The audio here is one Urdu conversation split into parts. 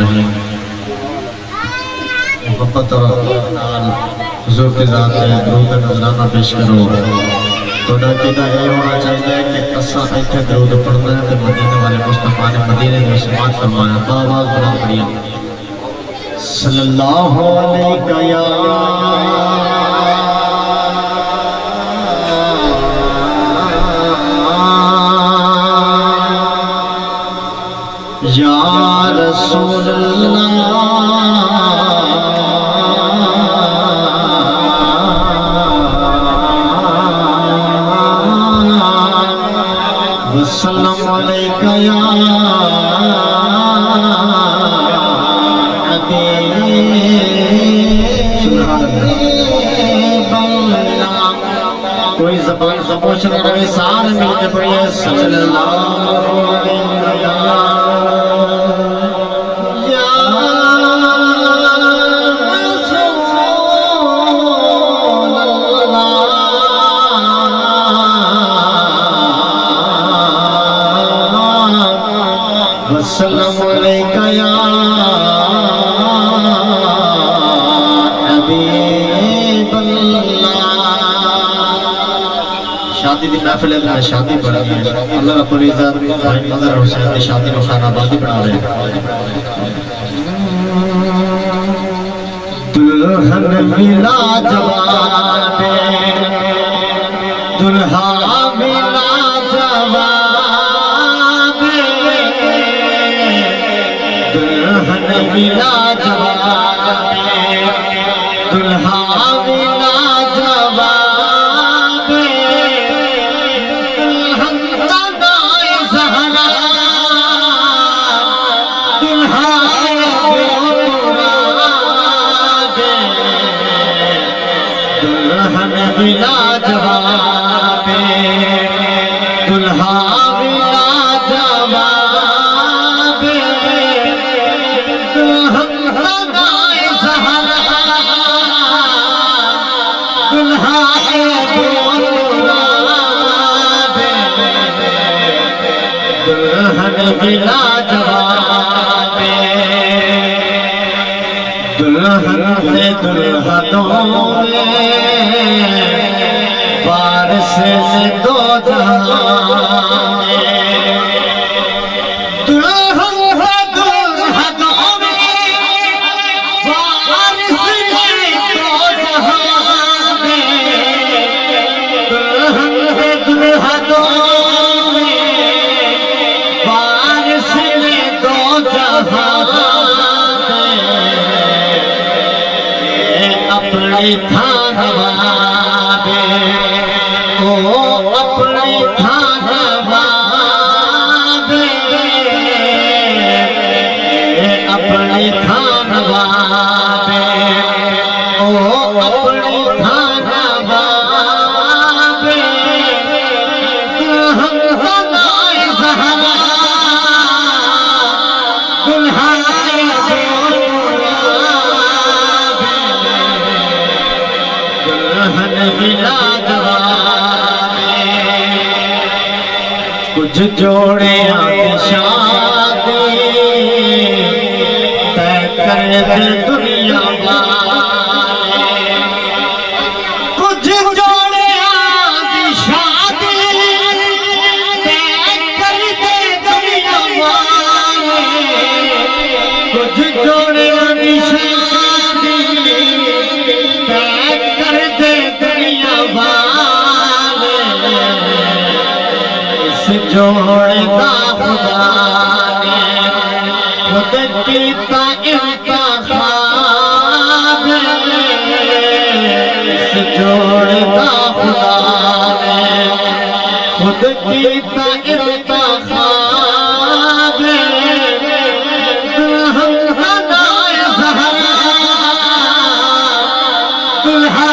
الرحیم محبت اور حضور کی ذات ہے درود نظرانہ پیش کرو تو عقیدہ یہ ہونا چاہیے کہ اساں ایتھے درود پڑھنا ہے تو مدینے والے مصطفیٰ نے مدینے میں سماعت فرمایا باواز بنا پڑھیا صلی اللہ علیہ یا رسول اللہ وسلم علیکہ یا کوئی زبان خاموش نہ رہے سارے مل کے پڑھیے صلی اللہ علیہ وسلم علیکہ یا حبیب اللہ شادی دی محفل ہے شادی پڑھا ہے اللہ رب العزت بھائی مظہر حسین دی شادی کو خانہ آبادی بنا رہے دلہن ملا جواب دلہا ملا جواب دلہن ملا جواب دلہا ملا جواب دلہن تنائے زہرا دلہا دلہن ملا جواب دلہا ملا جواب دلہن تنائے زہرا دلہا دلہن ملا جواب دلہن ہے دلہنوں میں وارث نے دو جہاں میں دلہن ہے دلہنوں میں وارث نے دو جہاں میں دلہن ہے دلہنوں میں وارث نے دو جہاں اپنے تھان بابے او اپنے تھان بابے اپنے تھان بابے او اپنے تھان بابے دلہن تنائے زہرا دلہا دلہن ملا جواب کچھ جوڑے آتی شادی طے کر دے دنیا والے کچھ جوڑے آتی شادی طے کر دے دنیا والے کچھ جوڑے آتی شادی جوڑتا خدا نے خود کیتا انتخاب اس جوڑتا خدا نے خود کیتا انتخاب دلہن تنائے زہرا دلہا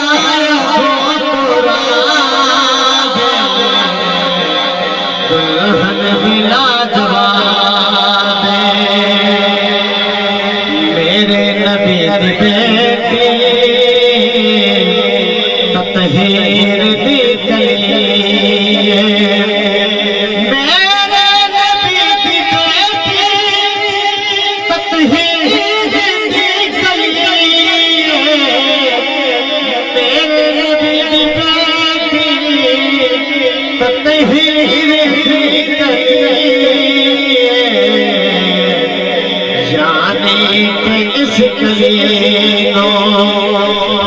دلہن ملا جواب میرے نبی دی بیٹی تطہیر دی کلی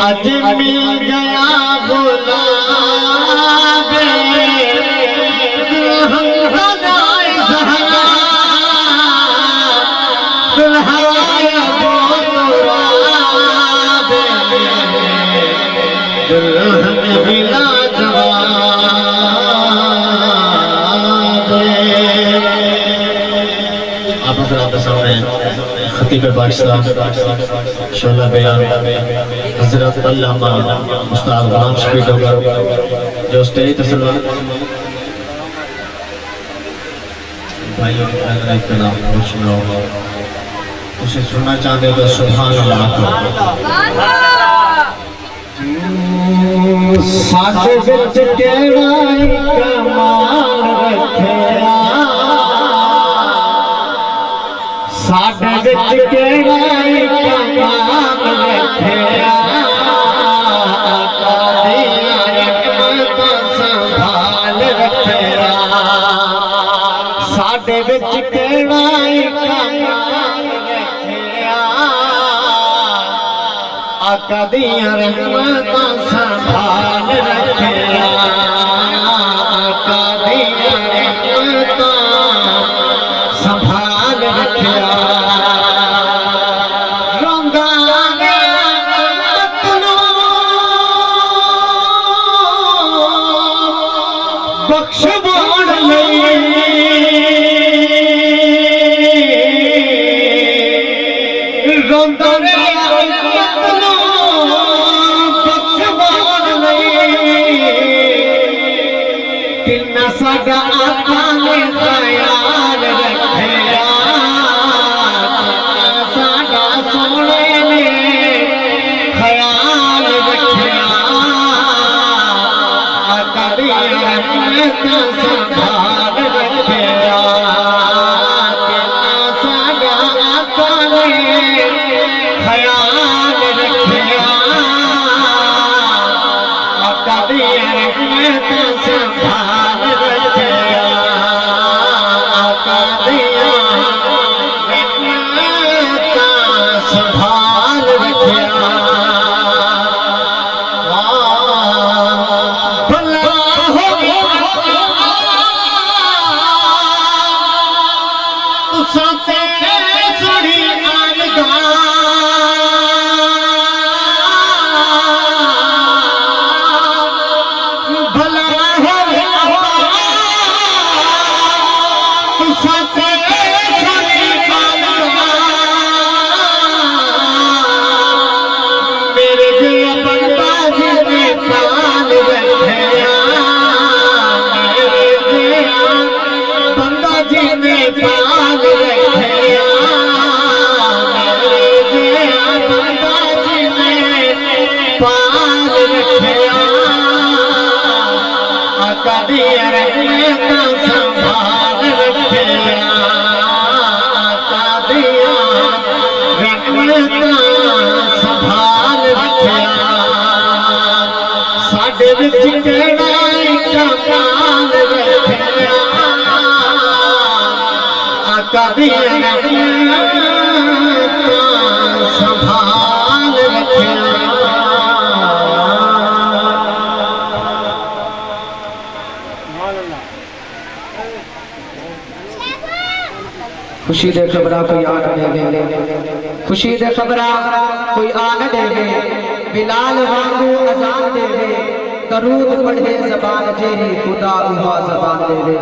اج مل گیا گلاب دلہن ہدائے زہرا دلہائے بولاب دلہن بلا جواب آپ حضرات سامنے خطیب پاکستان شعلہ بیان حضرت علامہ استاد غلام شفیع ڈوگر جو اسٹیج تسلیم بھائیوں کی حضرت کا نام پوچھنا ہوگا اسے سننا چاہتے تو سبحان اللہ کو ساڈے وچ کیڑا کمال رکھیا ساڈے وچ کیڑا کمال رکھیا سنبھال رکھیا ساڈے وچ کیڑا کمال رکھیا آقا دیاں رحمتاں سنبھال رکھیا آقا دیاں رحمتاں سنبھال رکھیا بخش بان لئی روندا مطلو بخش بان لئی کنا ساڈا آقا نے خیال رکھیا ساڈا سونے نے خیال رکھیا آقا دی سنبھال رکھیا ساڈا آقا نے خیال رکھیا آقا دی رحمتاں سنبھال رکھیا آقا دی رحمتاں سنبھال رکھیا ساڈے وچ کیڑا کمال رکھیا آقا دی رحمتاں سنبھال رکھیا خوشی دے خبراں کوئی آن دے گے خوشی دے خبراں کوئی آن دے گے بلال وانگو اذان دے گے درود پڑھے زبان جیری خدا اوہا زبان دے گے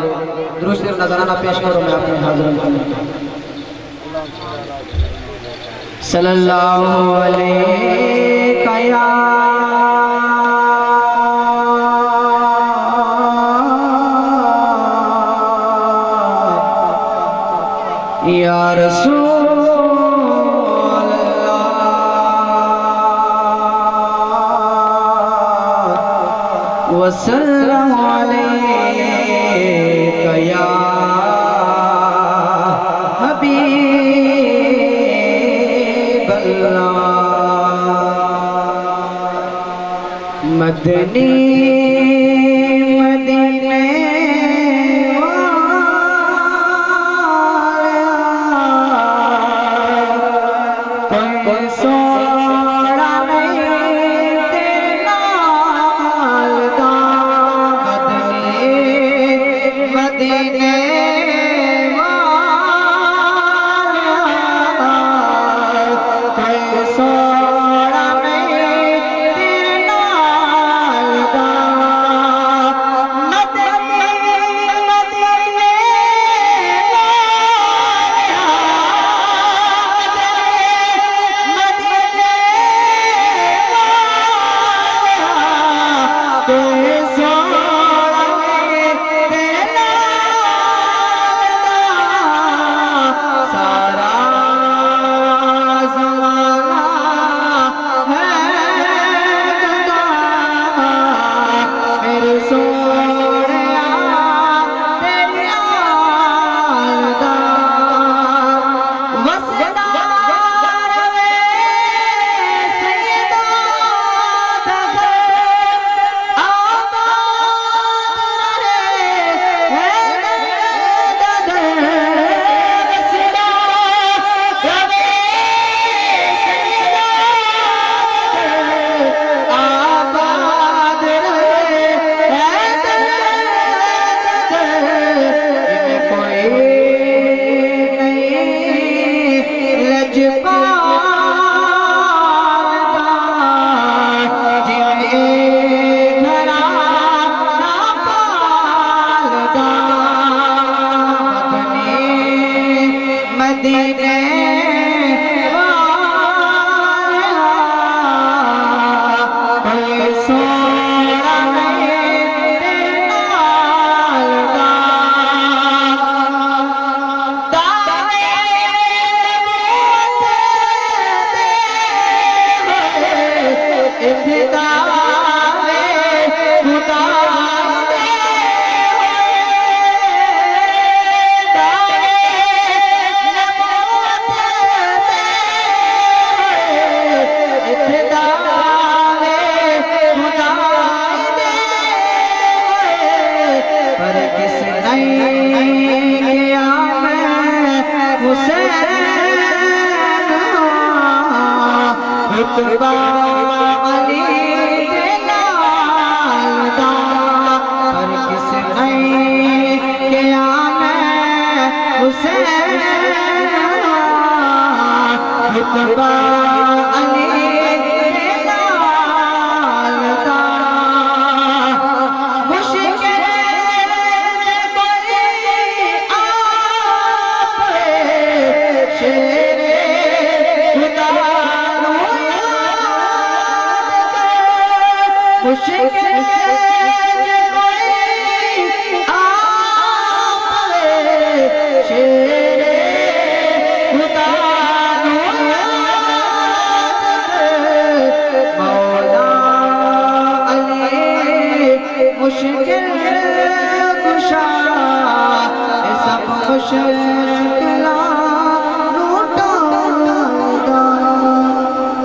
درست نظرانہ پیش کرو میں اپنے حاضر صلی اللہ علیہ یا یا رسول اللہ وسلم علیک یا حبیب اللہ مدنی مدینے مشکل سے کوئی آوے شیر خدا مولا علی مشکل کشا سب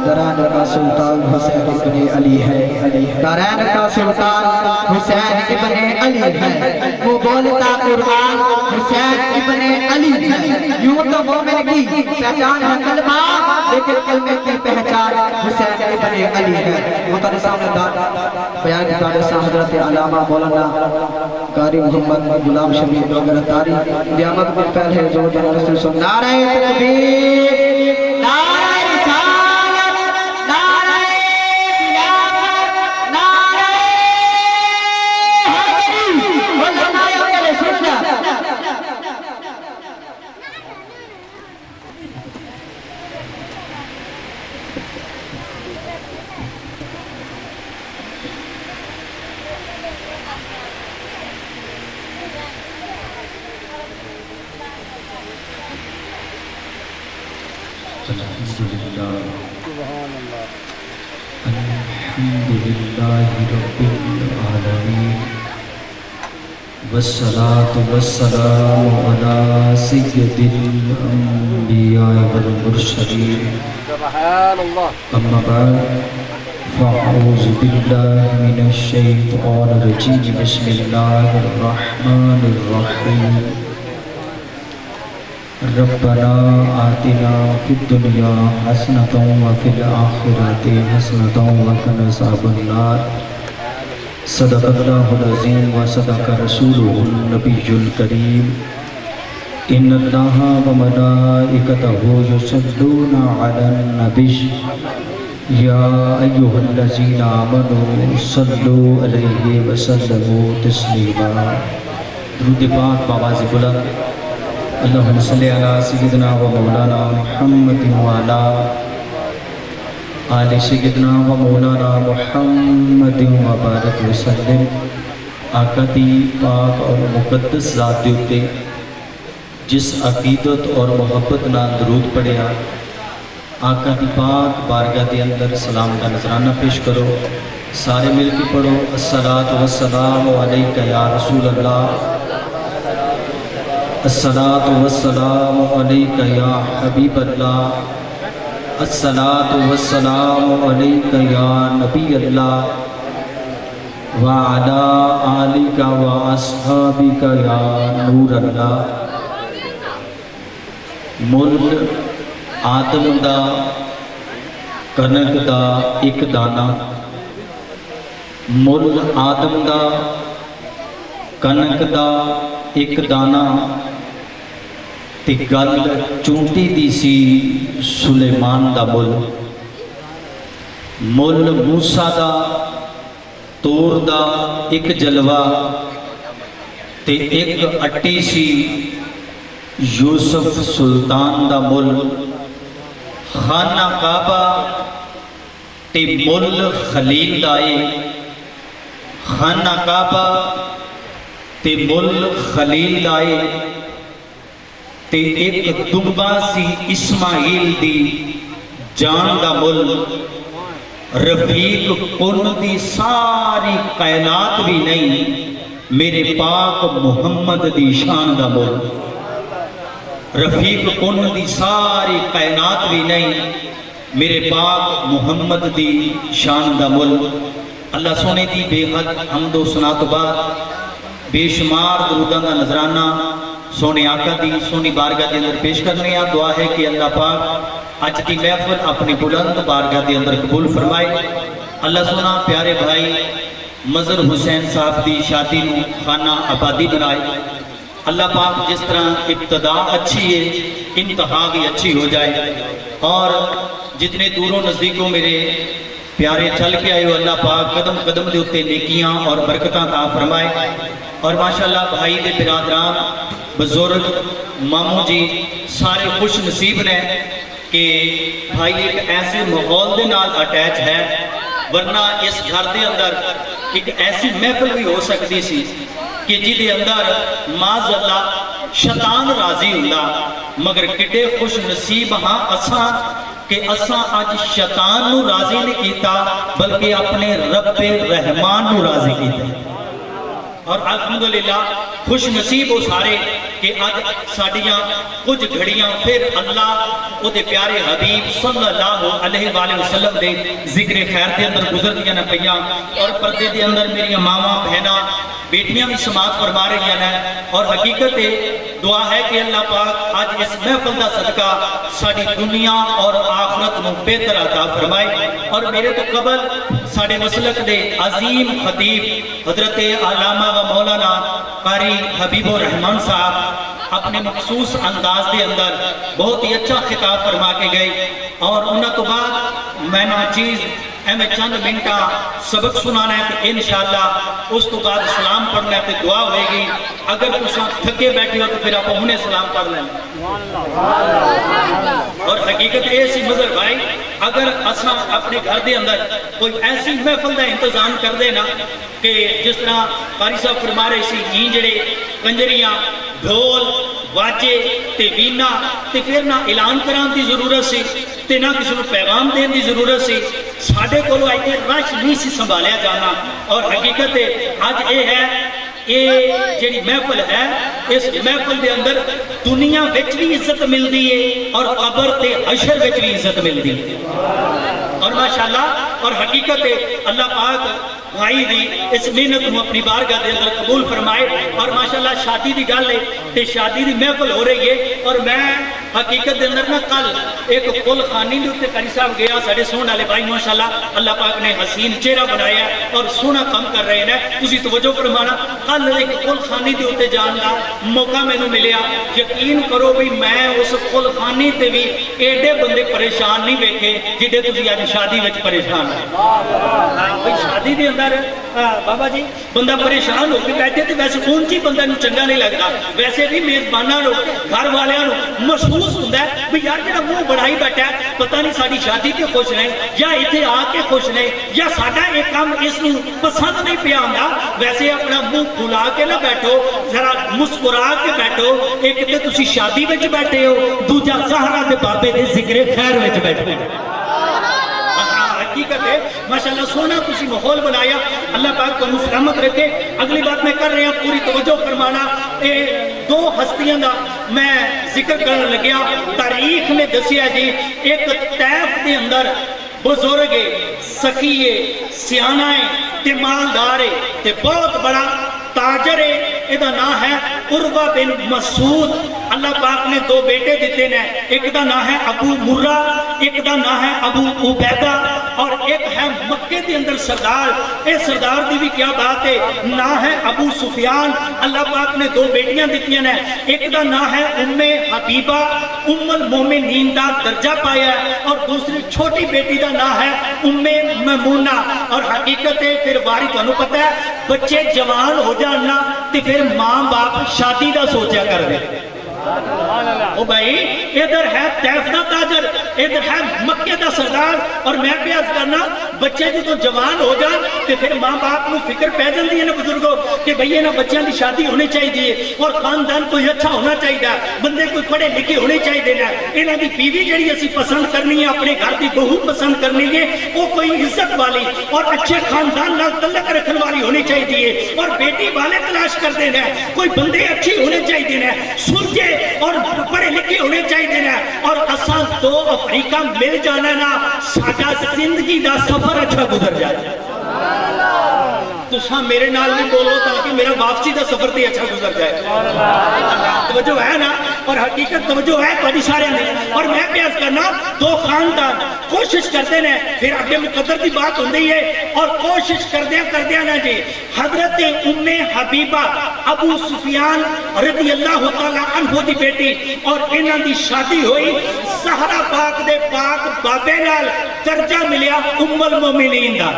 دارین کا سلطان حسین ابن علی ہے، دارین کا سلطان حسین ابن علی ہے، وہ بولتا قرآن حسین ابن علی ہے۔ یوں تو مومن کی پہچان ہے کلمہ، لیکن کلمے کی پہچان حسین ابن علی ہے۔ محترم سامنے بیان کی دارسہ حضرت علامہ مولانا قاری محمد غلام شبیر ڈوگر اتاری قیامت میں پہلے زور دینا رسول سن نعرہ تکبیر، نعرہ رسالت، نعرہ خلافت، نعرہ حیدری، علماء اہل سنت۔ الحمدللہ رب العالمین والصلاة والسلام علی سید الانبیاء والمرسلین اما بعد فاعوذ باللہ من الشیطان الرجیم بسم اللہ الرحمن الرحیم ربنا آتنا فی الدنیا حسنة وفی الآخرة حسنة وقنا عذاب النار صدق اللہ العظیم وصدق رسولہ النبی الکریم ان اللہ وملائکتہ یصلون علی النبی یا ایہا الذین آمنوا صلوا علیہ وسلموا تسلیما۔ درود پاک بآواز بلند اللہم صلی علی سیدنا و مولانا محمد وعلا آل سیدنا و مولانا محمد وبارک وسلم۔ آقا دی پاک اور مقدس ذات دے اتے جس عقیدت اور محبت نال درود پڑھیا، آقا دی پاک بارگاہ دے اندر سلام کا نذرانہ پیش کرو۔ سارے مل کے پڑھو الصلاۃ والسلام علیکہ یا رسول اللہ، الصلاۃ والسلام علیکہ یا حبیب اللہ، الصلاۃ والسلام علیکہ یا نبی اللہ، وعلی آلک واصحابک یا نور اللہ۔ مل آدم دا کنک دا ایک دانا، مل آدم دا کنک دا ایک دانا تے گل چونٹی دی سی سلیمان دا مل، مل موسیٰ دا تور دا ایک جلوہ تے ایک اٹی سی یوسف سلطان دا مل، خانہ کعبہ تے مل خلیل دائے، خانہ کعبہ تے مل خلیل دائے تے ایک دنبا سی اسماعیل دی جان دا مل، رفیق کن دی ساری کائنات بھی نہیں میرے پاک محمد دی شان دا مل، رفیق کن دی ساری کائنات بھی نہیں میرے پاک محمد دی شان دا مل۔ اللہ سونے دی بے حد حمد و ثنا تو بعد بے شمار دروداں دا نذرانہ سونے آقا دی سونی بارگاہ دے اندر پیش کرنے ہیں۔ دعا ہے کہ اللہ پاک آج کی محفل اپنی بلند بارگاہ دے اندر قبول فرمائے۔ اللہ سونا پیارے بھائی مظہر حسین صاحب دی شادی نو خانہ آبادی بنائے۔ اللہ پاک جس طرح ابتدا اچھی ہے انتہا بھی اچھی ہو جائے، اور جتنے دوروں نزدیکوں میرے پیارے چل کے آئے ہو اللہ پاک قدم قدم دے اتے نیکیاں اور برکتاں عطا فرمائے۔ اور ماشاءاللہ بھائی دے برادران بزرگ ماموں جی سارے خوش نصیب نے کہ بھائی ایک ایسے ماحول دے نال اٹیچ ہے، ورنہ اس گھر دے اندر ایک ایسی محفل بھی ہو سکتی سی کہ جدے اندر معاذ اللہ شیطان راضی ہوندا، مگر کڈے خوش نصیب ہاں اساں کہ اساں اج شیطان نو راضی نہیں کیتا بلکہ اپنے رب رحمان نو راضی کیتا۔ اور الحمدللہ خوش نصیب ہو سارے کہ آج ساڑیاں کچھ گھڑیاں پھر اللہ او دے پیارے حبیب صلی اللہ علیہ وآلہ وسلم دے ذکر خیر دے اندر گزر دیا نہ پہیاں، اور پردے دے اندر میری ماما بہنا بیٹیاں بھی سماعت فرما رہی ہیں، اور حقیقت دعا ہے کہ اللہ پاک آج اس محفل دا صدقہ ساری دنیا اور آخرت میں بہتر عطا فرمائے۔ اور میرے تو قبل ساڑھے مسلک دے عظیم خطیب حضرت علامہ و مولانا قاری حبیب الرحمان صاحب اپنے مخصوص انداز دے اندر بہت ہی اچھا خطاب فرما کے گئے، اور انہوں تو بعد میں نا چیز میں چند منٹا سبق سنانا ہے کہ انشاءاللہ اس تو بعد سلام پڑھنا ہے تو دعا ہوئے گی۔ اگر کچھ تھکے بیٹھے ہو تو پھر آپ انہیں سلام پڑھ لیں۔ اور حقیقت ایسی مظہر بھائی اگر اساں اپنے گھر دے اندر کوئی ایسی محفل دا انتظام کر دے نا کہ جس طرح قاری صاحب فرما رہے سی جھینجڑے کنجریاں ڈھول واجے تے وینا تے پھر نہ اعلان کران دی ضرورت سی تے نہ کسی کو پیغام دین دی ضرورت سی، ساڑھے کولو آئی تے رش نہیں سی سنبھالیا جانا۔ اور حقیقت آج اے ہے یہ جڑی محفل ہے اس محفل دے اندر دنیا وچ بھی عزت ملدی ہے اور قبر تے حشر وچ بھی عزت ملدی ہے، اور ماشاءاللہ اور حقیقت اللہ پاک بھائی دی اس محنت کو اپنی بارگاہ دے اندر قبول فرمائے۔ اور ماشاءاللہ شادی دی گل ہے تے شادی دی محفل ہو رہی ہے، اور میں حقیقت دے اندر نہ کل ایک کل خانی دے اوپر قاری صاحب گیا، ساڑھے سون والے بھائی ماشاءاللہ اللہ پاک نے حسین چہرہ بنایا اور سونا کم کر رہے ہیں، تسی توجہ فرمانا۔ کل ایک کل خانی دے اوپر جان دا موقع میں نے ملیا، یقین کرو بھی میں اس کل خانی تے بھی ایڈے بندے پریشان نہیں بیٹھے جڑے تسی اج شادی وچ پریشان ہیں۔ بھئی شادی دے اندر بابا جی بندہ پریشان ہو کے بیٹھے تے ویسے کون سی بندہ نو چنگا نہیں لگتا، ویسے بھی میزباناں نو گھر والیاں نو محسوس ہوندا ہے بھی یار جڑا منہ بڑائی بیٹھا ہے پتہ نہیں ساڈی شادی تے خوش نہیں یا ایتھے آ کے خوش نہیں یا ساڈا ایک کام اس نو پسند نہیں پیا ہوندا۔ ویسے اپنا منہ کھلا کے نہ بیٹھو، ذرا مسکرا کے بیٹھو، ایک تے تسی شادی وچ بیٹھے ہو، دوجا زہرا دے بابے دے ذکر خیر وچ بیٹھے ہو۔ حقیقت ہے ماشاءاللہ سونا کسی ماحول بنایا، اللہ پاک کو سلامت رکھے۔ اگلی بات میں کر رہے ہیں پوری توجہ فرمانا، دو ہستیاں دا میں ذکر کرنے لگیا۔ تاریخ میں دسیا جی ایک طیف دے اندر بزرگ سخی سیانہ تے مالدار تے بہت بڑا تاجر ہے، ایدہ نام ہے عروہ بن مسعود۔ اللہ پاک نے دو بیٹے دیتے ہیں، ایک دا نام ہے ابو مرہ، ایک دا نام ہے ابو عبیدہ، اور ایک ہے مکے دے اندر سردار۔ اے سردار دی بھی کیا بات ہے، نام ہے ابو سفیان۔ اللہ پاک نے دو بیٹیاں دیتی ہیں، ایک دا نام ہے ام حبیبہ، ام المومنین دا درجہ پایا ہے، اور دوسری چھوٹی بیٹی دا نام ہے ام میمونہ۔ اور حقیقت ہے پھر باری تو انہوں پتہ ہے بچے جوان ہو جانا تے پھر ماں باپ شادی دا سوچیا کر دے۔ او بھائی ادھر ہے طیف دا تاجر، ادھر ہے مکے دا سردار، اور میں بیعت کرنا بچے جو تو جوان ہو جان تے پھر ماں باپ کو فکر پہ جاندی ہے نا بزرگوں کہ بھئی نا بچیاں دی شادی ہونی چاہیے اور خاندان کوئی اچھا ہونا چاہیے، بندے کوئی پڑھے لکھے ہونے چاہیے نا، انہاں دی بیوی جڑی اسی پسند کرنی ہے، اپنے گھر دی بہو پسند کرنی ہے، وہ کوئی عزت والی اور اچھے خاندان نال تعلق رکھنے والی ہونی چاہیے، اور بیٹی والے تلاش کر دینا ہے کوئی بندے اچھی ہونے چاہیے نا، سلجھے اور پڑھے لکھے ہونے چاہیے نا، اور اساں دو افریقہ مل جانا نا ساڈا زندگی دا سفر اچھا گزر جائے۔ تو ساں میرے نال بھی بولو تاکہ میرا واپسی دا سفر تے اچھا گزر جائے۔ توجہ ہے نا، اور حقیقت توجہ ہے بڑی سارے نے، اور میں پیاس کرنا دو خاندان کوشش کرتے ہیں، پھر آگے مقدر کی بات ہوندی ہے، اور کوشش کردیا نا جی حضرت ام حبیبہ ابو سفیان رضی اللہ تعالیٰ عنہ دی بیٹی، اور انہاں دی شادی ہوئی زہرا پاک دے پاک بابے نال درجہ ملیا ام المومنین دا۔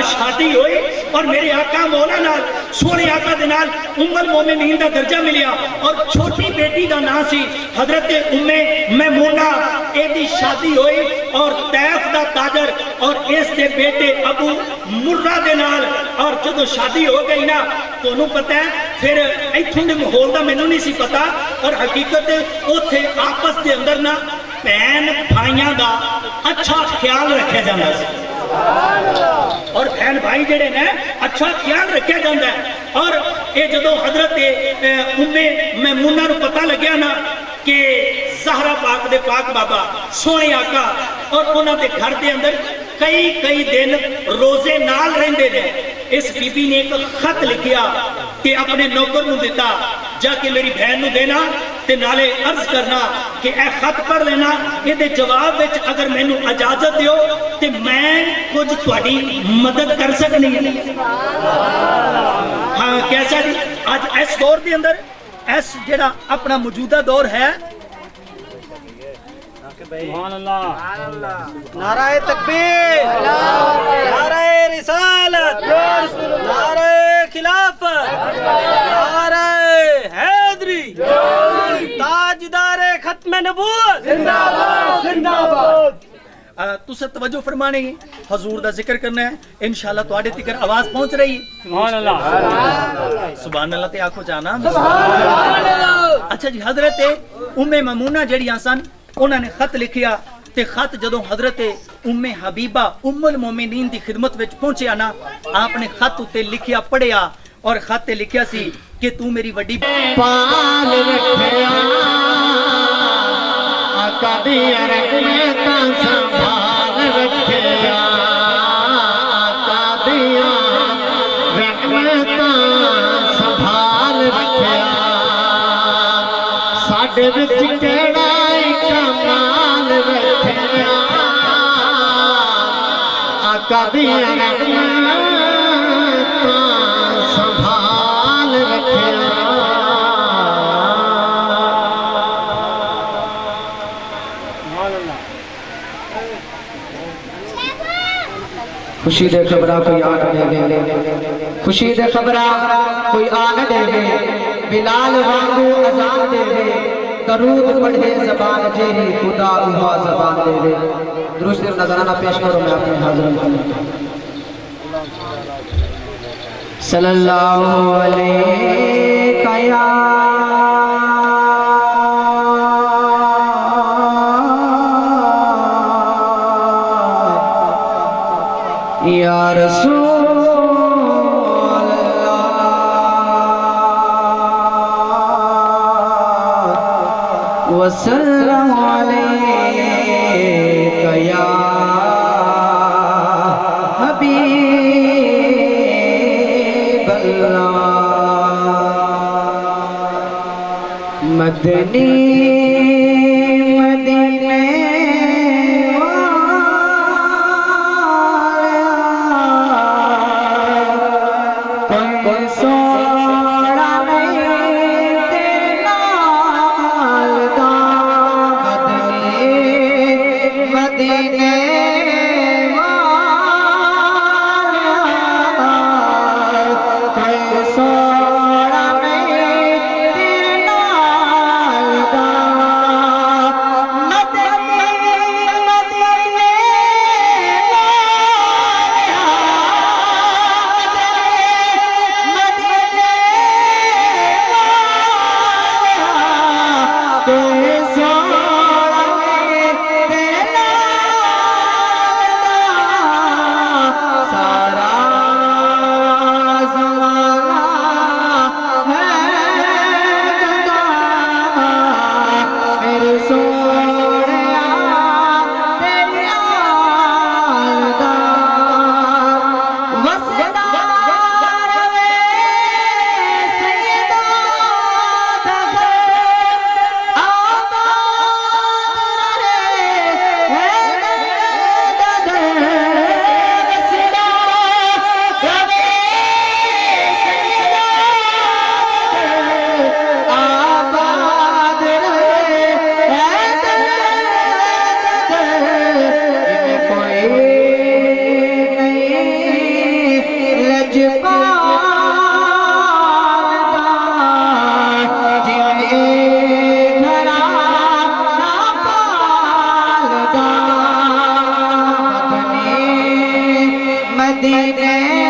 شادی ہوئی اور میرے آقا مولا نال سونے آقا دے نال ام المومنین دا درجہ ملیا اور چھوٹی بیٹی دا نام سی حضرت ام میمونہ ایدی شادی ہوئی اور طیف دا تاجر اور اس دے بیٹے ابو مرہ دے نال اور جدو شادی ہو گئی نا تو انہوں پتہ ہے پھر ایتھوں دے ماحول دا مینوں نہیں سی پتا اور حقیقت اوتھے آپس دے اندر نا بہن بھائیاں دا اچھا خیال رکھا جاتا سی اور بہن بھائی جڑے نے اچھا خیال رکھا جاتا ہے اور یہ جدو حضرت ام میمونہ نو پتہ لگیا نا کہ زہرا پاک دے پاک بابا سونے آقا اور انہاں دے گھر دے اندر کئی دن روزے نال رہندے نے اس بی بی نے ایک خط لکھیا کہ اپنے نوکر نو دیتا جا کے میری بہن نو دینا تے نالے عرض کرنا کہ اے خط پڑھ لینا یہ دے جواب وچ اگر میں نو اجازت دیو تے میں کچھ تواڈی مدد کر سکنی ہاں کیسا جی آج اس دور دے اندر اس جڑا اپنا موجودہ دور ہے سبحان اللہ نعرہ تکبیر نعرہ رسالت نعرہ خلافت نعرہ حیدری تاجدار ختم نبوت زندہ باد زندہ باد تُسے توجہ فرمانے گی حضور دا ذکر کرنا ہے انشاءاللہ تو آڑے تکر آواز پہنچ رہی سبحان اللہ سبحان اللہ تے آنکھوں جانا اچھا جی حضرت ام میمونہ جڑی آسان انہوں نے خط لکھیا تے خط جدوں حضرت ام حبیبہ ام المومنین دی خدمت وچ پہنچے آنا آپ نے خط تے لکھیا پڑھیا اور خط تے لکھیا سی کہ تو میری وڈی پال رکھیا آقا دی رحمت سنبھال رکھیا آقا دی رحمت سنبھال رکھیا ساڈے وچ کیڑا کمال رکھیا آقا دی رحمت سنبھال رکھیا خوشی دے خبراں کوئی آن دے خوشی دے خبراں کوئی آن دے بلال وانگو اذان دے درود پڑھے زبان جیری خدا اوہا زبان دے درست نظرانہ پیش کرو میں اپنے حاضرین کو صلی اللہ علیہ یا رسول اللہ وسلم علیک یا حبیب اللہ مدنی مدینے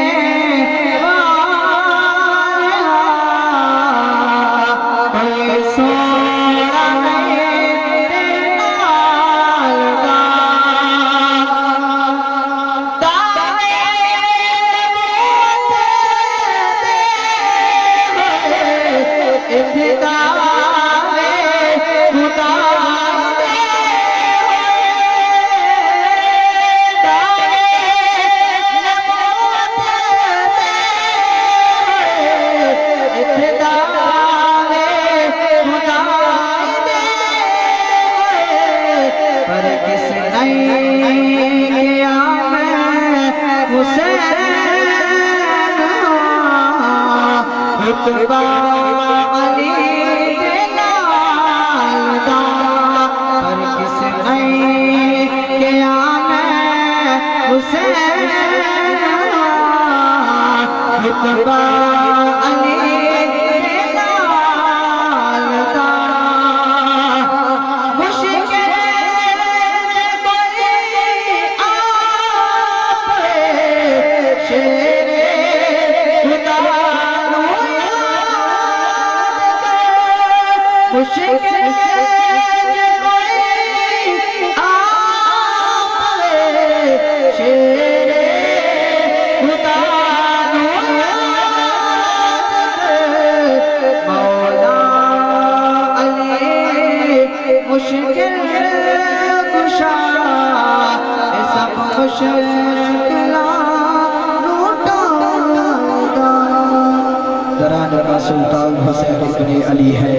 سلطان حسین ابن علی ہے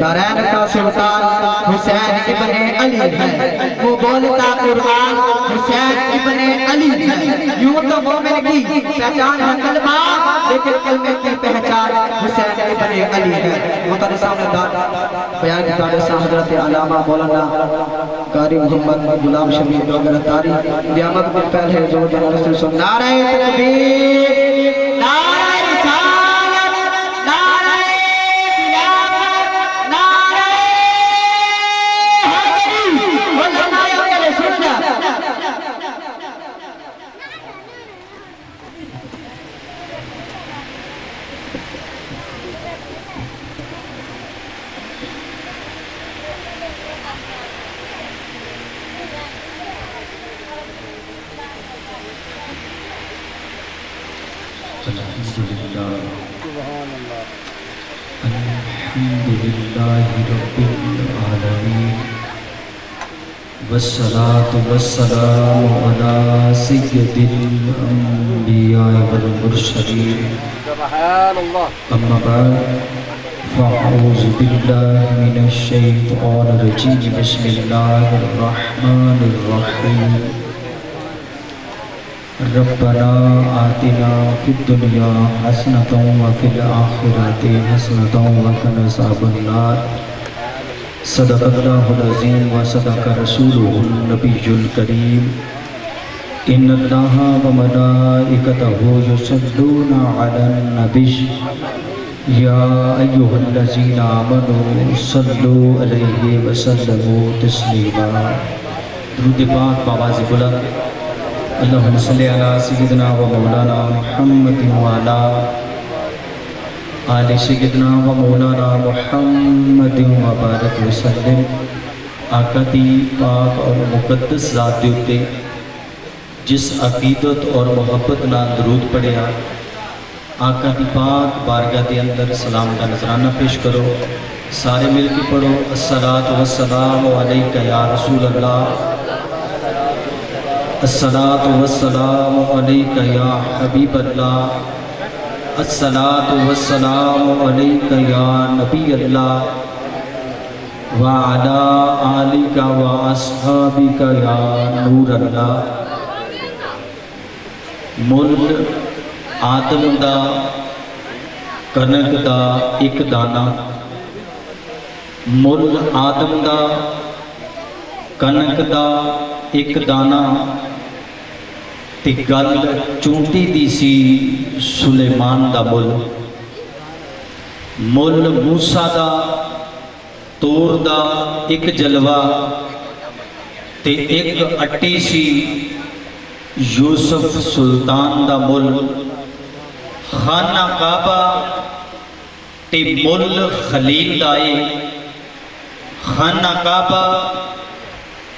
دارین کا سلطان حسین ابن علی ہے وہ بولتا قرآن حسین ابن علی ہے یوں تو مومن کی پہچان ہے کلمہ لیکن کلمے کی پہچان حسین ابن علی ہے محترم سامنے بیان کی دارسہ حضرت علامہ مولانا قاری محمد غلام شبیر ڈوگر تاری قیامت میں پہلے زور جنہ رسول سن نعرہ تکبیر نعرہ والصلاة والسلام على سيد الأنبياء والمرسلين أما بعد فأعوذ بالله من الشيطان الرجيم بسم الله الرحمن الرحيم ربنا آتنا في الدنيا حسنة وفي الآخرة حسنة وقنا عذاب النار صدق اللہ العظیم وصدق رسولہ النبی الکریم ان اللہ وملائکتہ یصلون علی النبی یا ایہا الذین آمنوا صلوا علیہ وسلموا تسلیما درود پاک بآواز بلند اللہم صلی علی سیدنا و مولانا محمد وعلی آل سیدنا و مولانا محمد و بارک وسلم آقا دی پاک اور مقدس ذات دے اتے جس عقیدت اور محبت نال درود پڑھیا آقا دی پاک بارگاہ دے اندر سلام کا نذرانہ پیش کرو سارے مل کے پڑھو الصلاۃ والسلام علیکہ یا رسول اللہ الصلاۃ والسلام علیکہ یا حبیب اللہ الصلاۃ والسلام علیکہ یا نبی اللہ وعلی آلکہ واصحابکہ یا نور اللہ مل آدم دا کنک دا ایک دانا مل آدم دا کنک دا ایک دانا تے گل چونٹی دی سی سلیمان دا مل مل موسیٰ دا تور دا ایک جلوہ تے ایک اٹی سی یوسف سلطان دا مل خانہ کعبہ تے مل خلیل دائے خانہ کعبہ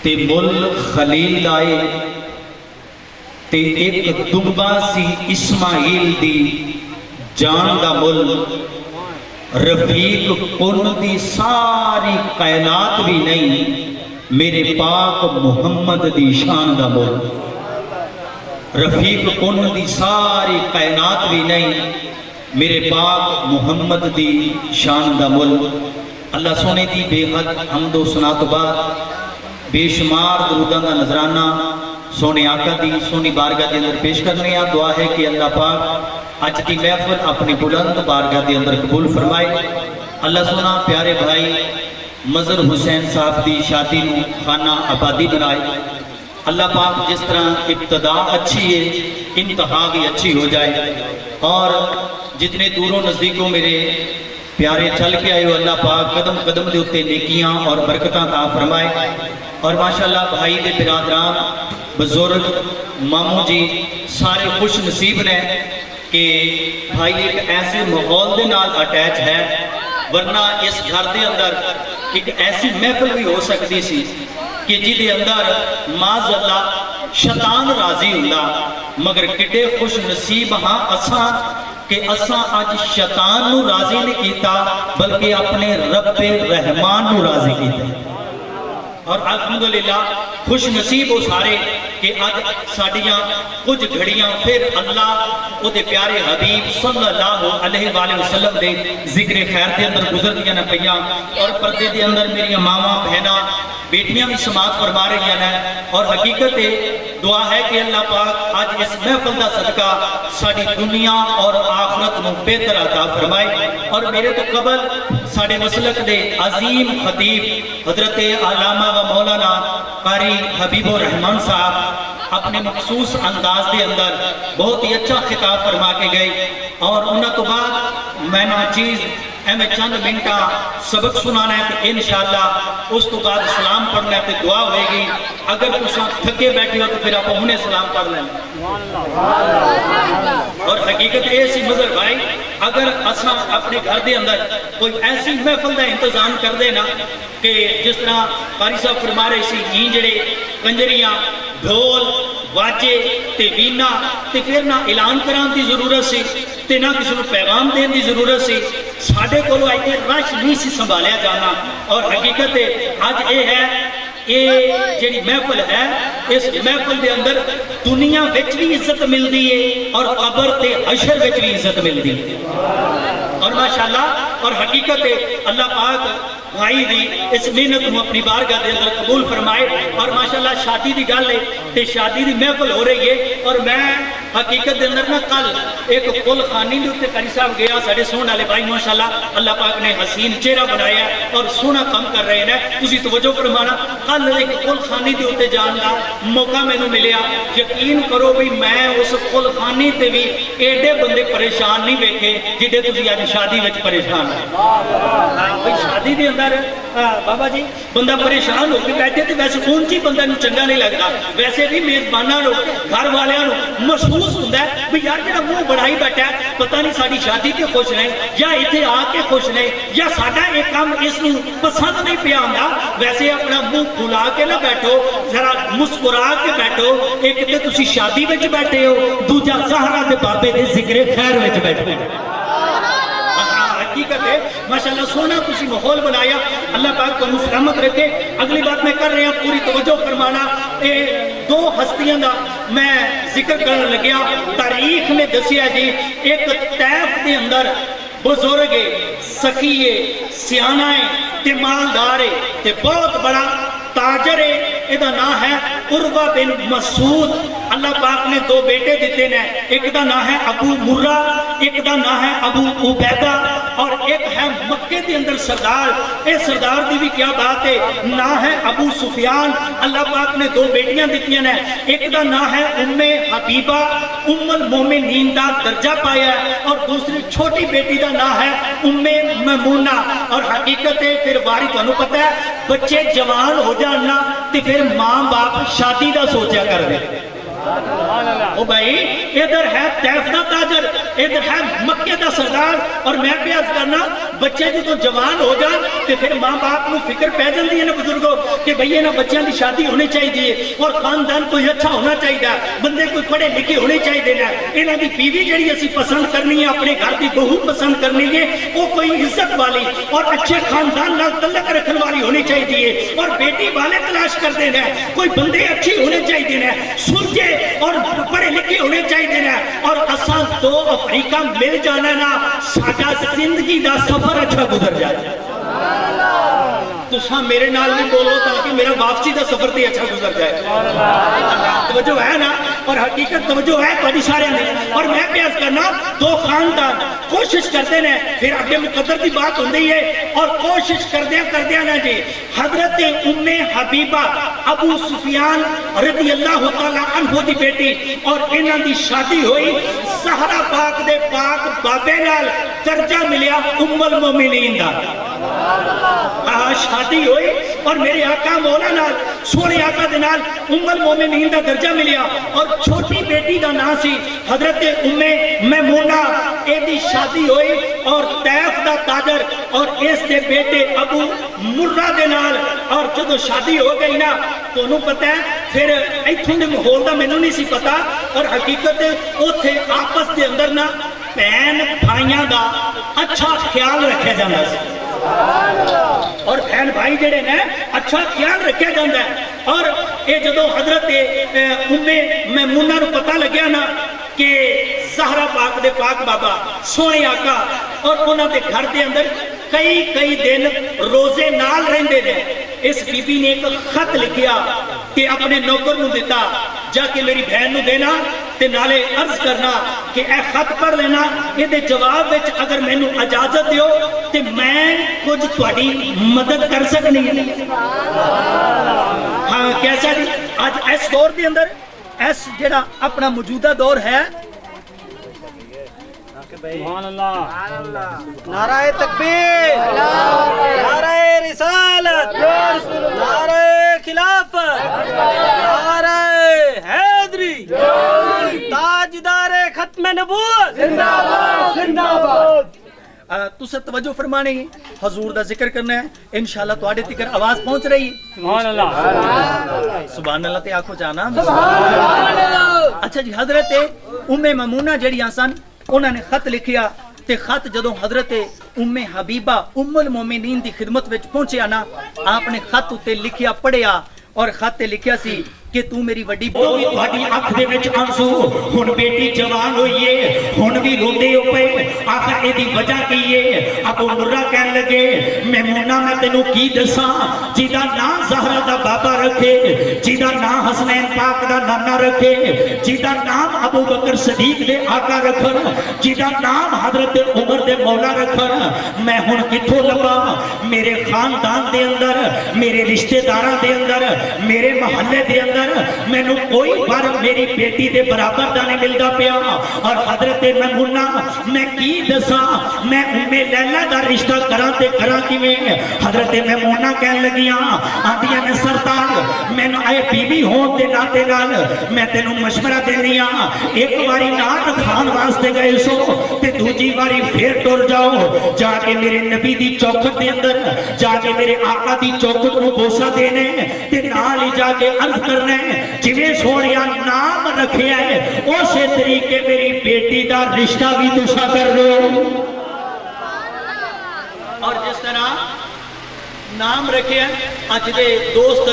تے مل خلیل دائے تے ایک دنبا سی اسماعیل دی جان دا مل رفیق کن دی ساری کائنات بھی نہیں میرے پاک محمد دی شان دا مل رفیق کن دی ساری کائنات بھی نہیں میرے پاک محمد دی شان دا مل اللہ سونے دی بے حد حمد و ثنا تو بعد بے شمار دروداں دا نظرانہ سونے آقا دی سونی بارگاہ دے اندر پیش کرنے ہیں دعا ہے کہ اللہ پاک آج کی محفل اپنی بلند بارگاہ دے اندر قبول فرمائے اللہ سونا پیارے بھائی مظہر حسین صاحب دی شادی نو خانہ آبادی بنائے اللہ پاک جس طرح ابتدا اچھی ہے انتہا بھی اچھی ہو جائے اور جتنے دوروں نزدیکوں میرے پیارے چل کے آئے ہو اللہ پاک قدم قدم دے اتے نیکیاں اور برکتاں عطا فرمائے اور ماشاءاللہ بھائی دے برادران بزرگ ماموں جی سارے خوش نصیب نے کہ بھائی ایک ایسے ماحول دے نال اٹیچ ہے ورنہ اس گھر دے اندر ایک ایسی محفل بھی ہو سکتی سی کہ جی دے اندر معاذ اللہ شیطان راضی اللہ مگر کٹے خوش نصیب ہاں اساں کہ اساں آج شیطان نو راضی نہیں کیتا بلکہ اپنے رب رحمان نو راضی کیتا اور الحمدللہ خوش نصیب ہو سارے کہ آج ساڑیاں کچھ گھڑیاں پھر اللہ او دے پیارے حبیب صلی اللہ علیہ وآلہ وسلم دے ذکر خیر دے اندر گزر دیا نہ پہیاں اور پردے دے اندر میری ماما بہنا بیٹیاں بھی سماعت فرما رہی ہیں اور حقیقت دعا ہے کہ اللہ پاک آج اس محفل دا صدقہ ساڑی دنیا اور آخرت میں بہتر عطا فرمائے اور میرے تو قبل ساڑے مسلک دے عظیم خطیب حضرت علامہ و مولانا قاری حبیب الرحمن صاحب اپنے مخصوص انداز دے اندر بہت ہی اچھا خطاب فرما کے گئے اور انہوں تو بعد میں نا چیز ہمیں چند منٹا سبق سنانا ہے تو انشاءاللہ اس تو بعد سلام پڑھنا ہے تو دعا ہوئے گی اگر کچھ تھکے بیٹھے ہو تو پھر آپ انہیں سلام پڑھ لیں اور حقیقت ایسی مظہر بھائی اگر اساں اپنے گھر دے اندر کوئی ایسی محفل دا انتظام کر دینا کہ جس طرح قاری صاحب فرما رہے سی جھینجڑے کنجریاں ڈھول واجے تے وینا تے پھر نہ اعلان کران دی ضرورت سی تے نہ کسی کو پیغام دین دی ضرورت سی ساڑھے کو آئی کہ رش نہیں سی سنبھالیا جانا اور حقیقت آج یہ ہے یہ جڑی محفل ہے اس محفل دے اندر دنیا وچ بھی عزت ملدی ہے اور قبر تے حشر وچ بھی عزت ملدی ہے اور ماشاءاللہ اور حقیقت اللہ پاک بھائی دی اس محنت کو اپنی بارگاہ دے اندر قبول فرمائے اور ماشاءاللہ شادی دی گل ہے تے شادی دی محفل ہو رہی ہے اور میں حقیقت دے اندر نہ کل ایک کل خانی دے اوپر قاری صاحب گیا ساڑے سونے والے بھائی ماشاءاللہ اللہ پاک نے حسین چہرہ بنایا اور سونا کام کر رہے ہیں تسی توجہ فرمانا کل ایک کل خانی دے اوپر جان دا موقع میں نے ملیا یقین کرو بھی میں اس کل خانی تے بھی ایڈے بندے پریشان نہیں بیٹھے جڑے تسی آج شادی وچ پریشان ہیں شادی دے اندر بابا جی بندہ پریشان ہو کے بیٹھے تھے ویسے کون چی بندہ نو چنگا نہیں لگتا ویسے بھی میزبانہ نو گھر والیاں نو محسوس ہوتا ہے بھی یار جڑا منہ بڑھائی بیٹھا ہے پتہ نہیں ساری شادی کے خوش نہیں یا اتنے آ کے خوش نہیں یا ساڈا ایک کام اس نو پسند نہیں پیا آندا ویسے اپنا منہ کھلا کے نہ بیٹھو ذرا مسکرا کے بیٹھو ایک تے تسی شادی وچ بیٹھے ہو دوجا زہرا دے بابے دے ذکر خیر وچ بیٹھے حقیقت ہے ماشاءاللہ سونا کسی ماحول بنایا اللہ پاک کو سلامت رکھے اگلی بات میں کر رہے ہیں پوری توجہ فرمانا دو ہستیاں دا میں ذکر کرنے لگیا تاریخ میں دسیا جی ایک طیف دے اندر بزرگ سخی سیانہ تے مالدار تے بہت بڑا تاجر ایدہ نام ہے عروہ بن مسعود اللہ پاک نے دو بیٹے دیتے ہیں ایک دا نام ہے ابو مرہ ایک دا نام ہے ابو عبیدہ اور ایک ہے مکے دے اندر سردار اے سردار دی بھی کیا بات ہے نام ہے ابو سفیان اللہ پاک نے دو بیٹیاں دیتی ہیں ایک دا نام ہے ام حبیبہ ام المومنین دا درجہ پایا ہے اور دوسری چھوٹی بیٹی دا نام ہے ام میمونہ اور حقیقت ہے پھر باری کو انہوں پتہ ہے بچے جوان ہو جانا تے پھر ماں باپ شادی دا سوچا کر دے او بھائی ادھر ہے تیف دا تاجر ادھر ہے مکے دا سردار اور میں پیاس کرنا بچے جو جوان ہو جان تے پھر ماں باپ نو فکر پہ جاندی ہے نا بزرگوں کہ بھئی یہ نا بچیاں دی شادی ہونی چاہیے اور خاندان کوئی اچھا ہونا چاہیے بندے کوئی پڑھے لکھے ہونے چاہیے نا انہاں دی بیوی جڑی اسی پسند کرنی ہے اپنے گھر دی بہو پسند کرنی ہے وہ کوئی عزت والی اور اچھے خاندان نال تعلق رکھن والی ہونی چاہیے اور بیٹی والے تلاش کر دینا کوئی بندے اچھی ہونے چاہیے نا سلجھے اور پڑھے لکھے ہونے چاہیے نا اور اساں دو افریقہ مل جانا نا ساڈا زندگی دا سفر اچھا گزر جائے تساں میرے نال بھی بولو تاکہ میرا واپسی دا سفر بھی اچھا گزر جائے توجہ ہے نا اور حقیقت توجہ ہے تہاڈی سارے نے اور میں پیاس کرنا دو خاندان کوشش کرتے ہیں پھر اگے مقدر کی بات ہوندی ہے اور کوشش کردیا نا جی حضرت ام حبیبہ ابو سفیان رضی اللہ تعالی عنہ دی بیٹی اور انہاں دی شادی ہوئی زہرا پاک دے پاک بابے نال درجہ ملیا ام المومنین دا شادی ہوئی اور میرے آقا مولا نال سونے آقا دے نال ام المومنین دا درجہ ملیا اور چھوٹی بیٹی دا نام سی حضرت ام میمونہ اے دی شادی ہوئی اور طیف دا تاجر اور اس دے بیٹے ابو مرہ دے نال اور جدو شادی ہو گئی نا تو انہوں پتہ ہے پھر ایتھوں دے ماحول دا مینوں نہیں سی پتا اور حقیقت اوتھے آپس دے اندر نا بہن بھائیاں دا اچھا خیال رکھا جاتا سی اور بہن بھائی جڑے نے اچھا خیال رکھا جاتا ہے اور یہ جدو حضرت ام میمونہ نو پتہ لگیا نا کہ زہرا پاک دے پاک بابا سونے آقا اور انہاں دے گھر دے اندر کئی دن روزے نال رہندے نے اس بی بی نے ایک خط لکھیا کہ اپنے نوکر نو دیتا جا کے میری بہن نو دینا تے نالے عرض کرنا کہ اے خط پڑھ لینا یہ دے جواب وچ اگر میں نو اجازت دیو تے میں کچھ تہاڈی مدد کر سکنی ہے ہاں کیسا جی آج اس دور دے اندر اس جڑا اپنا موجودہ دور ہے سبحان اللہ نعرہ تکبیر نعرہ رسالت نعرہ خلافت نعرہ حیدری تاجدار ختم نبوت زندہ باد زندہ باد تسے توجہ فرمانے گی حضور دا ذکر کرنا ہے انشاءاللہ تواڈے تکر آواز پہنچ رہی ہے سبحان اللہ سبحان اللہ تے آکھو جانا سبحان اللہ اچھا جی حضرت ام میمونہ جڑی سن انہوں نے خط لکھیا تے خط جدوں حضرت ام حبیبہ ام المومنین دی خدمت وچ پہنچیا نا آپ نے خط تے لکھیا پڑھیا اور خط تے لکھیا سی کہ تو میری وڈی بہن تہاڈی اکھ دے وچ آنسو ہن بیٹی جوان ہوئی ہے ہن بھی روندے ہو پئے آخر ایدی وجہ کی ہے ابو مرہ کہن لگے میمونہ میں تینوں کی دساں جیدا نام زہرا دا بابا رکھے جیدا نام حسنین پاک دا نانا رکھے جیدا نام ابو بکر صدیق دے آقا رکھن جیدا نام حضرت عمر دے مولا رکھن میں ہن کتھوں لباں میرے خاندان دے اندر میرے رشتہ داراں دے اندر میرے محلے دے اندر میں نو کوئی بار میری بیٹی دے برابر دا نہیں ملدا پیا اور حضرت میمونہ میں کی دساں میں ام لیلہ دا رشتہ کراں تے کراں کیویں حضرت میمونہ کہن لگیاں آندیاں نے سرتاج میں نو اے بیوی ہون دے ناتے نال میں تینوں مشورہ دینی ہاں ایک واری نال کھان واسطے گئے سو تے دوجی واری پھر ٹر جاؤ جا کے میرے نبی دی چوکھٹ دے اندر جا کے میرے آقا دی چوکھٹ نو بوسا دینے تے نال ہی جا کے عرض کرنے جویں سونیا نام رکھیا ہے اسی طریقے میری بیٹی دا رشتہ بھی تسا کر دو اور جس طرح نام رکھے ہیں آج دے دوست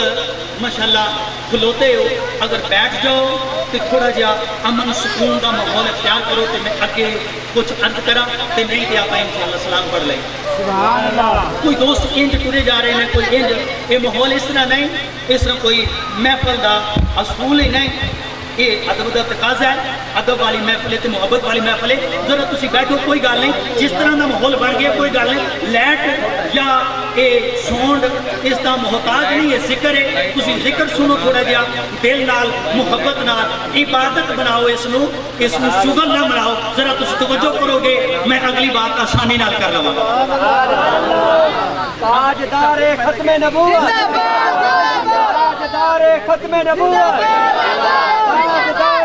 ماشاءاللہ کھلوتے ہو اگر بیٹھ جاؤ تو تھوڑا جا امن سکون کا ماحول اختیار کرو تو میں اگے کچھ عرض کرا تو نہیں دیا پائیں انشاءاللہ سلام پڑھ لیں سبحان اللہ کوئی دوست انج ٹرے جا رہے ہیں کوئی انج یہ ماحول اس طرح نہیں اس طرح کوئی محفل دا اصول ہی نہیں یہ ادب دا تقاضا ہے ادب والی محفل ہے محبت والی محفل ہے ذرا تسی بیٹھو کوئی گل نہیں جس طرح دا ماحول بن گیا کوئی گل نہیں لیٹ یا یہ سونڈ اس دا محتاج نہیں ہے ذکر ہے تسی ذکر سنو تھوڑا جہا دل نال محبت نال عبادت بناؤ اس نو شغل نہ بناؤ ذرا تسی توجہ کرو گے میں اگلی بات آسانی نال کر لواں تاجدار ختم نبوت تاجدار ختم نبوت تاجدار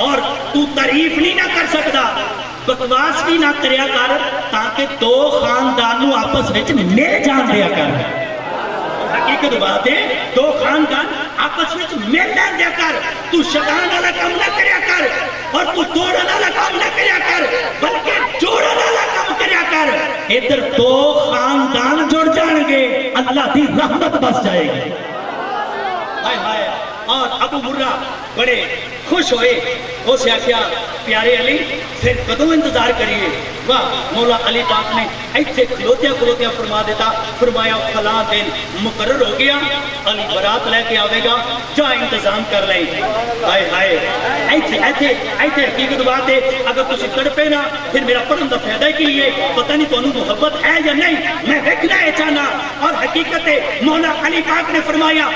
اور تو تعریف نہیں نہ کر سکتا بکواس بھی نہ کریا کر تاکہ دو خاندانوں آپس وچ مل جان دیا کر حقیقت بات ہے دو خاندان آپس وچ مل جان دیا کر تو شیطان والا کام نہ کریا کر اور تو توڑن والا کام نہ کریا کر بلکہ جوڑن والا کام کریا کر ادھر دو خاندان جڑ جان گے اللہ دی رحمت بس جائے گی ہائے ہائے اور ابو مرہ بڑے خوش ہوئے وہ سے آخیا پیارے علی پھر کدوں انتظار کریے واہ مولا علی پاک نے ایتھے کھلوتیاں فرما دیتا فرمایا فلاں دن مقرر ہو گیا علی برات لے کے آوے گا جا انتظام کر لیں ہائے ہائے ایتھے حقیقت بات ہے اگر تسی تڑپے نا پھر میرا پڑھن دا فائدہ ہی کی ہے پتہ نہیں تانوں محبت ہے یا نہیں میں ویکھنا ہے چاہنا اور حقیقت ہے مولا علی پاک نے فرمایا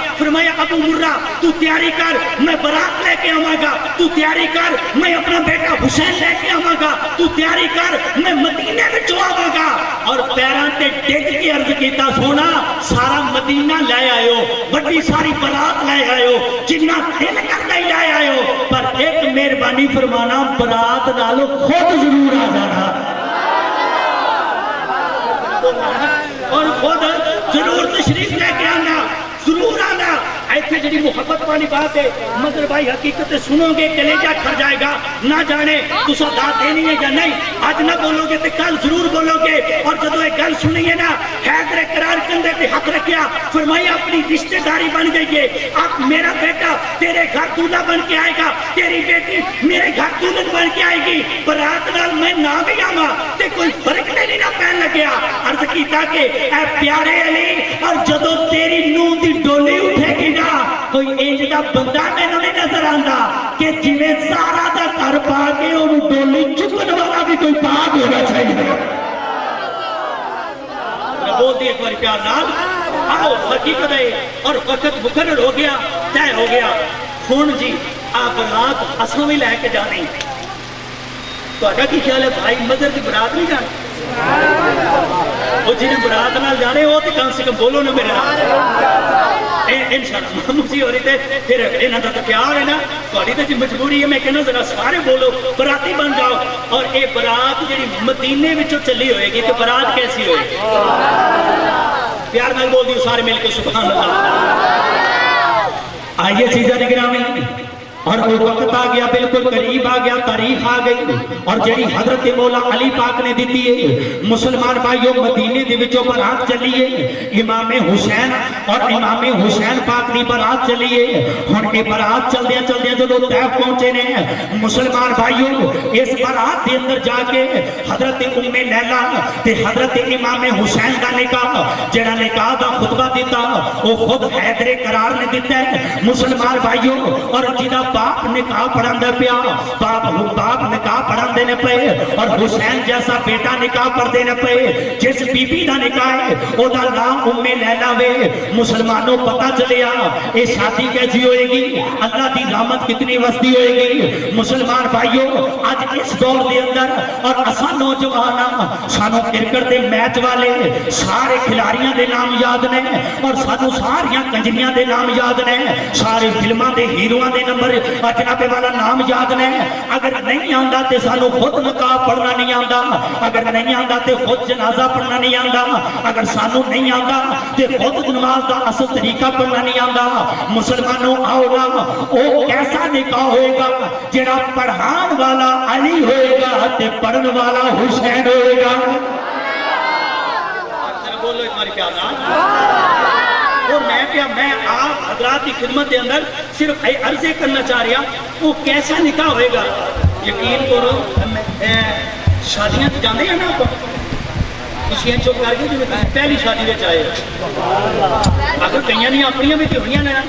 ابو مرہ تو تیاری کر میں برات لے کے آواں گا تو تیاری کر میں اپنا بیٹا حسین لے کے آواں گا تو تیاری کر میں مدینے میں آواں گا اور پیراں تے ڈگ کے عرض کیتا سونا سارا مدینہ لے آئے ہو بڑی ساری برات لے آئے ہو جنہ دل کردا ہی لے آئے ہو پر ایک مہربانی فرمانا برات نالو خود ضرور آ جانا اور خود ضرور تشریف لے کے آنا ضرور آنا ایتھے جڑی محبت والی بات ہے مگر بھائی حقیقت سنو گے کلیجہ کھر جائے گا نہ جانے تسا داد دینی ہے یا نہیں آج نہ بولو گے تو کل ضرور بولو گے اور جدو ایک گل سنیے نا حیدر قرار کندے پہ ہاتھ رکھیا فرمایا اپنی رشتہ داری بن گئی ہے اب میرا بیٹا تیرے گھر دولہا بن کے آئے گا تیری بیٹی میرے گھر دولہن بن کے آئے گی برات نال میں نہ بھی آواں تے کوئی فرق نہیں نہ پہن لگیا عرض کیتا کہ اے پیارے علی اور جدو تیری نوں دی ڈولی اٹھے گی نا کوئی انج دا بندہ مینوں نہیں نظر آندا کہ جویں زہرا دا گھر پا کے اونوں ڈولی چکن والا بھی کوئی پاک ہونا چاہیے بول دی ایک بار پیار نال آؤ حقیقت ہے اور وقت مقرر ہو گیا طے ہو گیا ہن جی آپ برات اساں بھی لے کے جانی تہاڈا کی خیال ہے بھائی مدر دی برات نہیں جانی وہ جنہیں برات نال جانے ہو تو کم سے کم بولو نا میرے انشاءاللہ محمود جی ہو رہی تھے پھر انہاں دا پیار ہے نا تہاڈی تے جی مجبوری ہے میں کہنا ذرا سارے بولو براتی بن جاؤ اور اے برات جڑی مدینے وچوں چلی ہوئے گی تے برات کیسی ہوئے گی پیار نال بول دیو سارے مل کے سبحان اللہ آئیے سیدھا نگرامی اور وہ وقت آ گیا بالکل قریب آ گیا تاریخ آ گئی اور جڑی حضرت مولا علی پاک نے دیتی ہے مسلمان بھائیوں مدینے دے وچوں برات چلی ہے امام حسین اور امام حسین پاک دی برات چلی ہے ہن اے برات چلدیاں جدوں طیف پہنچے نے مسلمان بھائیوں اس برات دے اندر جا کے حضرت ام لیلا تے حضرت امام حسین دا نکاح جڑا نکاح دا خطبہ دیتا وہ خود حیدر قرار نے دیتا ہے مسلمان بھائیوں اور جدا باپ نکاح پڑھان دے پیا باپ نکاح پڑھان دے نے پے اور حسین جیسا بیٹا نکاح پڑھ دے نے پے جس بی بی دا نکاح ہے او دا نام ام لیلا وے مسلمانوں پتہ چلیا اے شادی کیسی ہوئے گی اللہ دی رحمت کتنی وسطی ہوئے گی مسلمان بھائیوں آج اس دور دے اندر اور اساں نوجوان سانو کرکٹ دے میچ والے سارے کھلاڑیاں دے نام یاد نے اور سانو ساریاں کنجریاں دے نام یاد نے سارے فلماں دے ہیروواں دے نمبر جناب والا نام یاد نے اگر نہیں آندا تے سانو خود نکاح پڑھنا نہیں آندا اگر نہیں آندا تے خود جنازہ پڑھنا نہیں آندا اگر سانو نہیں آندا تے خود نماز دا اصل طریقہ پڑھنا نہیں آندا مسلمانوں آؤ نا او کیسا نکاح ہوئے گا جڑا پڑھان والا علی ہوئے گا تے پڑھن والا حسین ہوئے گا بولو ایک بار کیا اور میں آپ حضرات کی خدمت کے اندر صرف عرض کرنا چاہ رہا وہ کیسا نکاح ہوئے گا یقین کرو شادیاں جانے ہیں نا آپ تسی چپ کر کے جو پہلی شادی میں آئے اگر کئی نہیں اپنی بھی تو ہوئی نا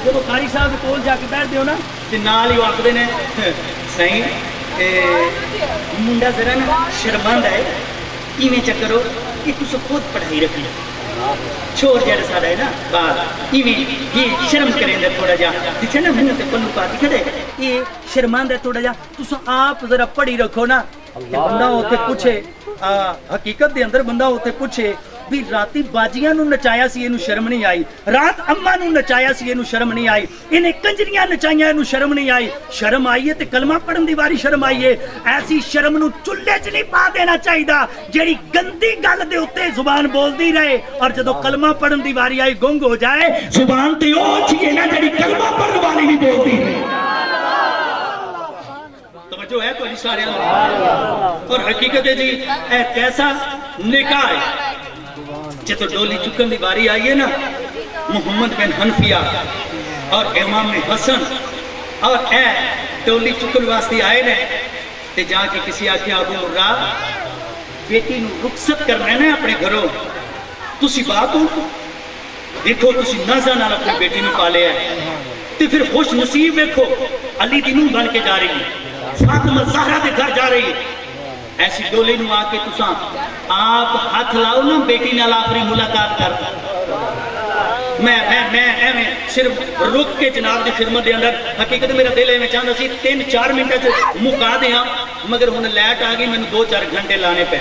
جب قاری صاحب کول جا کے بیٹھ دیو نا تو نال ہی آخر نے صحیح منڈا ذرا نا شرمند ہے ایویں چکرو کہ تُس خود پڑھائی رکھ لیں چھوڑ جڑا سارا ہے نا بات یہ شرم کریں دے تھوڑا جا دیکھیں نا محنت پلو پا دکھا دے یہ شرمان دے تھوڑا جا تُس آپ ذرا پڑھی رکھو نا بندہ ہوتے پوچھے حقیقت دے اندر بندہ ہوتے پوچھے بھی راتی باجیاں نو نچایا سی اینو شرم نہیں آئی, رات اما نو نچایا سی اینو شرم نہیں آئی, انہیں کنجریاں نچائیاں اینو شرم نہیں آئی. شرم آئی ہے تے کلمہ پڑھن دی واری شرم آئی ہے. ایسی شرم نو چلے چ نہیں پا دینا چاہیے جیڑی گندی گل دے اوتے زبان بولدی رہے اور جدو کلمہ پڑھن دی واری آئی گنگ ہو جائے. زبان تے او چیئے نا جیڑی کلمہ پڑھن والی نہیں بولدی رہے. توجہ ہے کوئی سارے اور حقیقت ہے جی اے کیسا نکاح ہے. جب ڈولی چکن دی باری آئی ہے نا, محمد بن حنفیہ اور امام حسن اور اے ڈولی چکن واسطے آئے نے تے جا کے کسی آکھیا ابو مرہ بیٹی نو رخصت کرنا ہے نا اپنے گھروں, تسی بات ہو دیکھو تسی نازا نال اپنی بیٹی نو پالے ہے تے پھر خوش نصیب دیکھو علی دی نوں بن کے جا رہی ہے, فاطمہ زہرا دے گھر جا رہی ہے. ایسی ڈولی نو آ کے تساں آپ ہاتھ لاؤ نا بیٹی نال آخری ملاقات کر. میں صرف رک کے جناب دی خدمت دے اندر حقیقت میرا دل ہے میں چاہتا سی 3-4 منٹ مکا دیاں مگر ہن لیٹ آ گئی میں 2-4 گھنٹے لانے پے.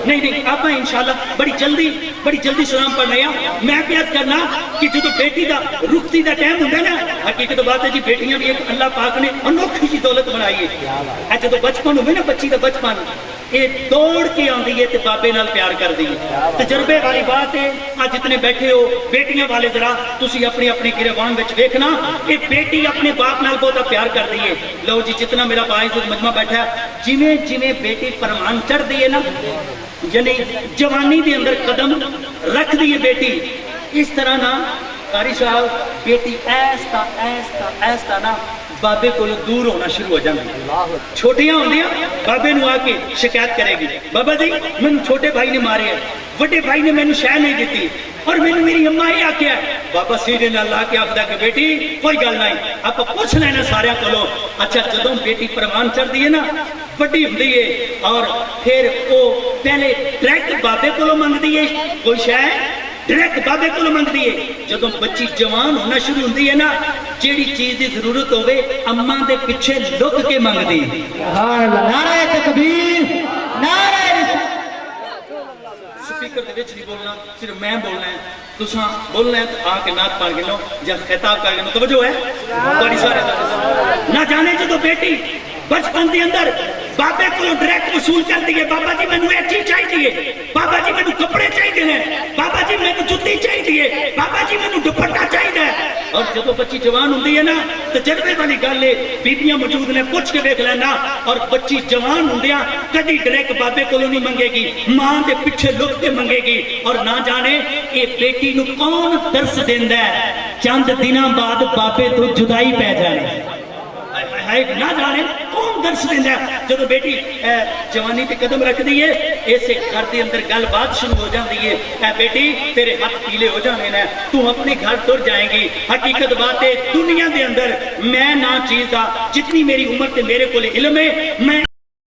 نہیں آپ انشاءاللہ بڑی جلدی سلام پڑھ رہے ہیں. میں پیاد کرنا کہ جو بیٹی دا رخصتی دا ٹائم ہوتا ہے نا, حقیقت بات ہے جی بیٹیاں بھی ایک اللہ پاک نے انوکھی سی دولت بنائی ہے. جب بچپن ہوئے نا بچی دا بچپن یہ دوڑ کے آندی ہے تے بابے نال پیار کر دی ہے. تجربے والی بات ہے. آج جتنے بیٹھے ہو بیٹیاں والے ذرا تسی اپنی اپنی گریبان وچ دیکھنا یہ بیٹی اپنے باپ نال بہت پیار کر دی ہے. لو جی جتنا میرا باعزت مجمع بیٹھا ہے جویں بیٹی پرمان چڑھ دی ہے نا یعنی جوانی دے اندر قدم رکھ دی ہے بیٹی, اس طرح نا قاری صاحب بیٹی ایستا نا بابے کو دور ہونا شروع ہو جاندی. چھوٹیاں ہوندیاں بابے نو آ کے شکایت کرے گی, بابا جی میں چھوٹے بھائی نے مارے ہے, بڑے بھائی نے مینوں شے نہیں دیتی اور میں میری اماں یہ آکھیا ہے. بابا سیدھے نال لا کے آکھدا کہ بیٹی کوئی گل نہیں آپ پوچھ لینا سارے کولوں. اچھا جدوں بیٹی پروان چڑھ دی ہے نا بڑی ہوندی ہے اور پھر وہ پہلے ڈائریکٹ بابے کولوں منگدی ہے کوئی شے ڈائریکٹ بابے کولوں منگدی ہے. جدوں بچی جوان ہونا شروع ہوندی ہے نا جیڑی چیز دی ضرورت ہوے اماں دے پیچھے لک کے منگدی. نعرہ تکبیر, نعرہ سپیکر دے وچ نہیں بولنا, صرف میں بولنا ہے, تساں بولنا ہے تو آ کے نعت پڑھ کے لو یا خطاب کر کے لو. توجہ ہے بڑی سارے نہ جانے جدوں بیٹی بچپن دے اندر بابے کو ڈائریکٹ وصول کر دیے, بابا جی مینوں یہ چیز چاہیے, بابا جی مینوں کپڑے چاہیے, بابا جی مینوں جُتی چاہیے, بابا جی مینوں دوپٹہ چاہیے. اور جدوں بچی جوان ہوندی ہے نا تجربے والی گل ہے بیبیاں موجود نے پوچھ کے دیکھ لینا. اور بچی جوان ہوندیاں کدی ڈائریکٹ بابے کولوں نہیں منگے گی, ماں دے پیچھے لک کے منگے گی. اور نہ جانے یہ بیٹی نو کون درس دیندا ہے چند دناں بعد بابے تو جدائی پہ جانے. نہ جانے کون درس دیندا ہے جدوں بیٹی جوانی تے قدم رکھ دی ہے اسے گھر دے اندر گل بات شروع ہو جاندی ہے. اے بیٹی تیرے ہاتھ پیلے ہو جانے نے, تو اپنے گھر تر جائیں گی. حقیقت بات ہے دنیا دے اندر میں نہ چیز دا جتنی میری عمر تے میرے کول علم ہے میں